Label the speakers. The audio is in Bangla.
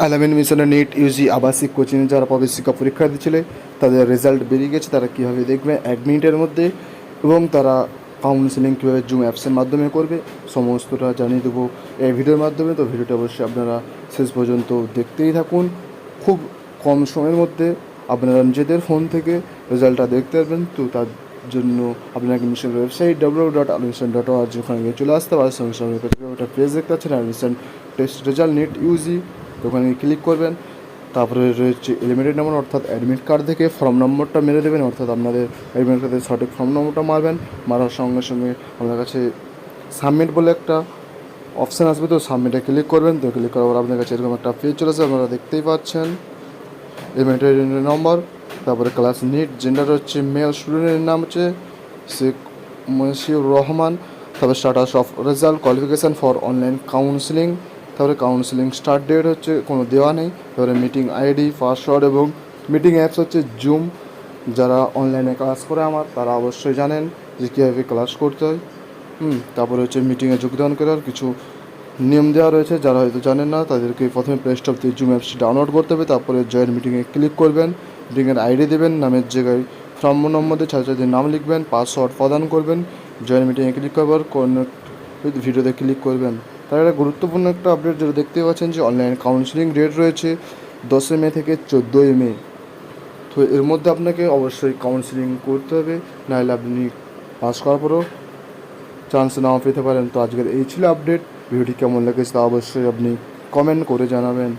Speaker 1: আলামিন মিশনের নিট ইউজি আবাসিক কোচিং যারা প্রবেশিকা পরীক্ষা দিচ্ছিলে তাদের রেজাল্ট বেরিয়ে গেছে। তারা কীভাবে দেখবে 1 মিনিটের মধ্যে, এবং তারা কাউন্সেলিং কীভাবে জুম অ্যাপসের মাধ্যমে করবে সমস্তটা জানিয়ে দেবো এই ভিডিওর মাধ্যমে। তো ভিডিওটা অবশ্যই আপনারা শেষ পর্যন্ত দেখতেই থাকুন। খুব কম সময়ের মধ্যে আপনারা নিজেদের ফোন থেকে রেজাল্টটা দেখতে পারবেন। তো তার জন্য আপনাকে মিশনের ওয়েবসাইট www.admission.org ওখানে গিয়ে চলে আসতে পারে। সঙ্গে সঙ্গে ওটা পেজ দেখতে পাচ্ছেন admission test result NEET UG, তো ওখানে ক্লিক করবেন। তারপরে রয়েছে এলিমেন্টেড নাম্বার, অর্থাৎ অ্যাডমিট কার্ড থেকে ফর্ম নম্বরটা মেরে দেবেন, অর্থাৎ আপনাদের অ্যাডমিট কার্ডের সঠিক ফর্ম নম্বরটা মারবেন। মারার সঙ্গে সঙ্গে আপনার কাছে সাবমিট বলে একটা অপশান আসবে, তো সাবমিটে ক্লিক করবেন। তো ক্লিক করার পর আপনার কাছে এরকম একটা পেজ চলে আসবে, আপনারা দেখতেই পাচ্ছেন এলিমেন্টেড নম্বর, তারপরে ক্লাস নিট, জেন্ডার হচ্ছে মেল, স্টুডেন্টের নাম হচ্ছে শেখ মশিউর রহমান, তারপরে status of result, qualification for online counselling, তারপরে কাউন্সিলিং স্টার্ট ডেট হচ্ছে কোনো দেওয়া নেই, তারপরে মিটিং আইডি, পাসওয়ার্ড এবং মিটিং অ্যাপস হচ্ছে জুম। যারা অনলাইনে ক্লাস করে আমার তারা অবশ্যই জানেন যে কীভাবে ক্লাস করতে হয়। তারপরে হচ্ছে মিটিংয়ে যোগদান করার কিছু নিয়ম দেওয়া রয়েছে, যারা হয়তো জানেন না তাদেরকে প্রথমে প্লে স্টোর থেকে জুম অ্যাপসটি ডাউনলোড করতে হবে। তারপরে জয়েন মিটিংয়ে ক্লিক করবেন, মিটিংয়ের আইডি দেবেন, নামের জায়গায় ফর্ম নম্বর ছাত্রছাত্রীর নাম লিখবেন, পাসওয়ার্ড প্রদান করবেন, জয়েন মিটিংয়ে ক্লিক করবার ভিডিওতে ক্লিক করবেন। তার একটা গুরুত্বপূর্ণ একটা আপডেট যেটা দেখতে পাচ্ছেন যে অনলাইন কাউন্সিলিং ডেট রয়েছে 10 মে থেকে 14 মে। তো এর মধ্যে আপনাকে অবশ্যই কাউন্সিলিং করতে হবে, নাহলে আপনি পাস করার পরেও চান্স নাও পেতে পারেন। তো আজকের এই ছিল আপডেট। ভিডিওটি কেমন লেগেছে তা অবশ্যই আপনি কমেন্ট করে জানাবেন।